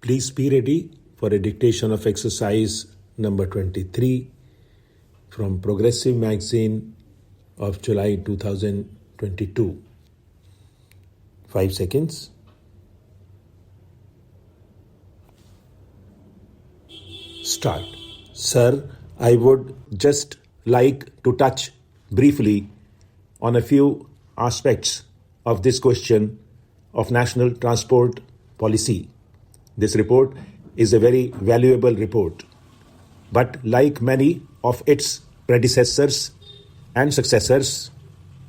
Please be ready for a dictation of exercise number 23 from Progressive Magazine of July 2022. 5 seconds. Start. Sir, I would just like to touch briefly on a few aspects of this question of national transport policy. This report is a very valuable report, but like many of its predecessors and successors,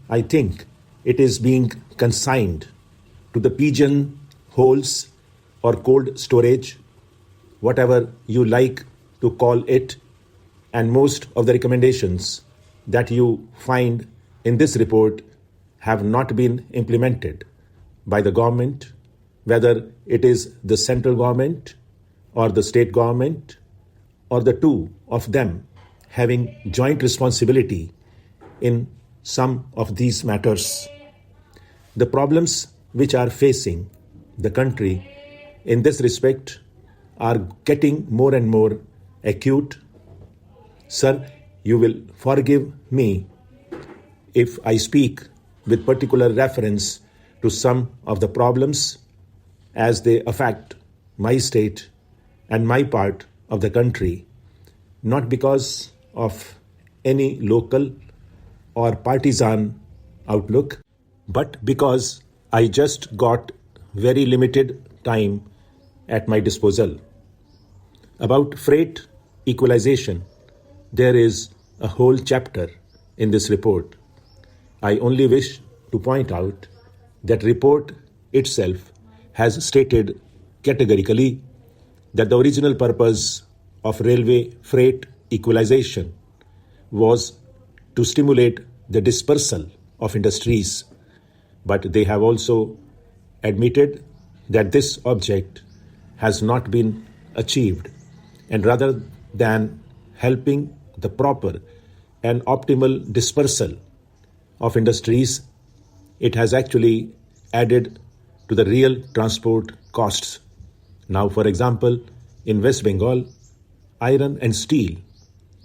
I think it is being consigned to the pigeon holes or cold storage, whatever you like to call it, and most of the recommendations that you find in this report have not been implemented by the government, whether it is the central government or the state government or the two of them having joint responsibility in some of these matters. The problems which are facing the country in this respect are getting more and more acute. Sir, you will forgive me if I speak with particular reference to some of the problems as they affect my state and my part of the country, not because of any local or partisan outlook, but because I just got very limited time at my disposal. About freight equalization, there is a whole chapter in this report. I only wish to point out that report itself has stated categorically that the original purpose of railway freight equalization was to stimulate the dispersal of industries, but they have also admitted that this object has not been achieved, and rather than helping the proper and optimal dispersal of industries, it has actually added to the real transport costs. Now, for example, in West Bengal, iron and steel,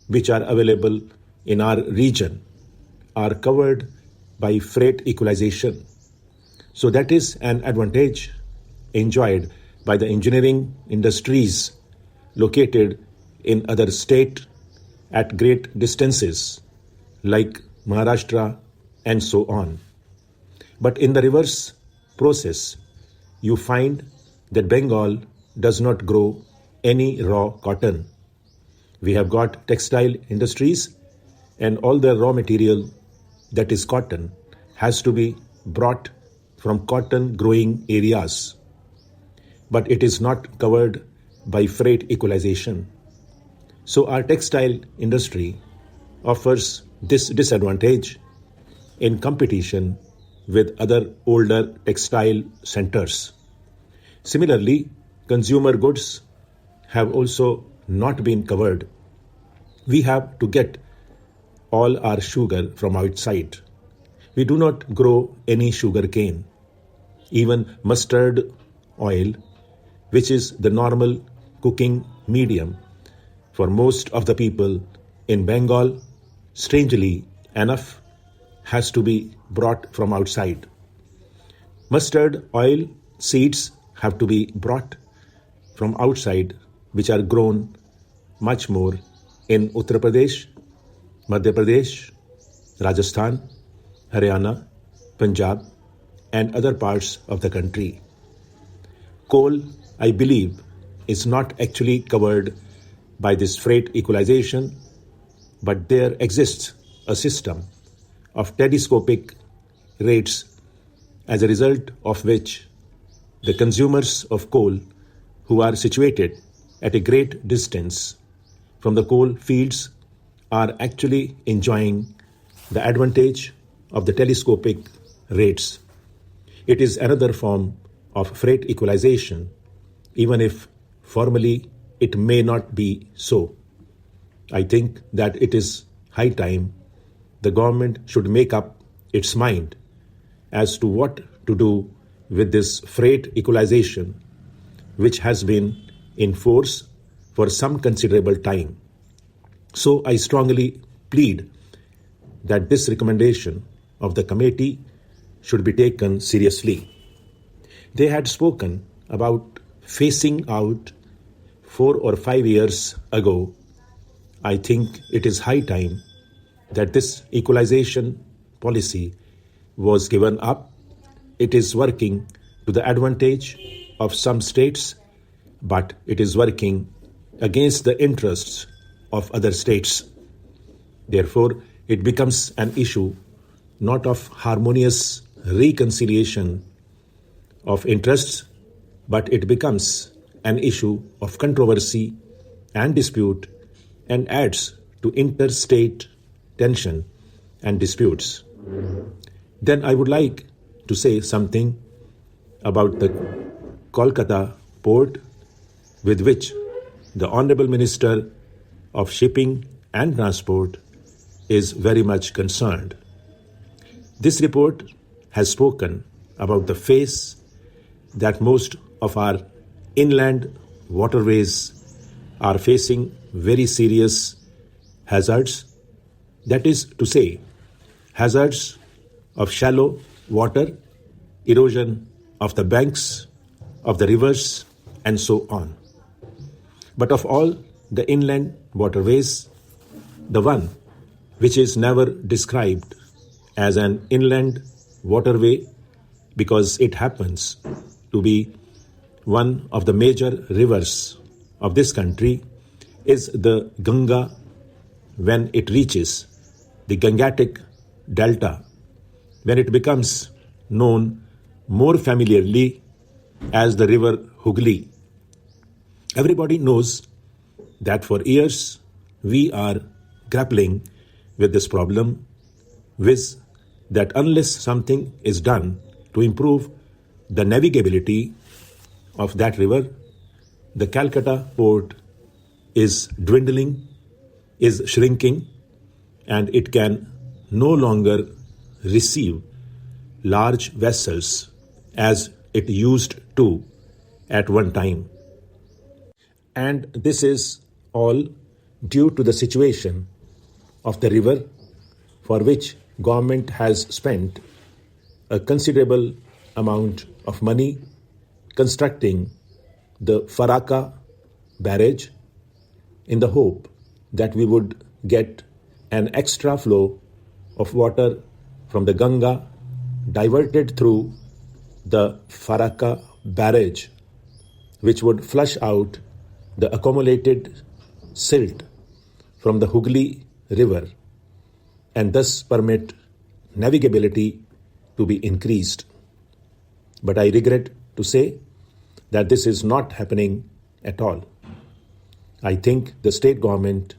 which are available in our region, are covered by freight equalization. So that is an advantage enjoyed by the engineering industries located in other states at great distances, like Maharashtra and so on. But in the reverse process, you find that Bengal does not grow any raw cotton. We have got textile industries, and all the raw material that is cotton has to be brought from cotton growing areas. But it is not covered by freight equalization. So our textile industry offers this disadvantage in competition with other older textile centers. Similarly, consumer goods have also not been covered. We have to get all our sugar from outside. We do not grow any sugar cane. Even mustard oil, which is the normal cooking medium for most of the people in Bengal, strangely enough, has to be brought from outside. Mustard oil seeds have to be brought from outside, which are grown much more in Uttar Pradesh, Madhya Pradesh, Rajasthan, Haryana, Punjab, and other parts of the country. Coal, I believe, is not actually covered by this freight equalization, but there exists a system of telescopic rates, as a result of which the consumers of coal who are situated at a great distance from the coal fields are actually enjoying the advantage of the telescopic rates. It is another form of freight equalization, even if formally it may not be so. I think that it is high time the government should make up its mind as to what to do with this freight equalization which has been in force for some considerable time. So I strongly plead that this recommendation of the committee should be taken seriously. They had spoken about phasing out 4 or 5 years ago. I think it is high time that this equalization policy was given up. It is working to the advantage of some states, but it is working against the interests of other states. Therefore, it becomes an issue not of harmonious reconciliation of interests, but it becomes an issue of controversy and dispute and adds to interstate tension and disputes. Then I would like to say something about the Kolkata port, with which the Honorable Minister of Shipping and Transport is very much concerned. This report has spoken about the phase that most of our inland waterways are facing very serious hazards. That is to say, hazards of shallow water, erosion of the banks of the rivers, and so on. But of all the inland waterways, the one which is never described as an inland waterway because it happens to be one of the major rivers of this country is the Ganga when it reaches the Gangetic Delta, when it becomes known more familiarly as the river Hooghly. Everybody knows that for years we are grappling with this problem, viz. That unless something is done to improve the navigability of that river, the Calcutta port is dwindling, is shrinking, and it can no longer receive large vessels as it used to at one time. And this is all due to the situation of the river, for which government has spent a considerable amount of money constructing the Farakka barrage in the hope that we would get an extra flow of water from the Ganga diverted through the Farakka barrage, which would flush out the accumulated silt from the Hooghly river and thus permit navigability to be increased. But I regret to say that this is not happening at all. I think the state government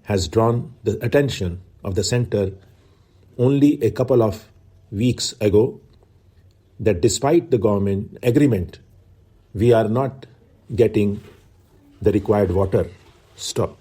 has drawn the attention of the center only a couple of weeks ago that despite the government agreement, we are not getting the required water. Stop.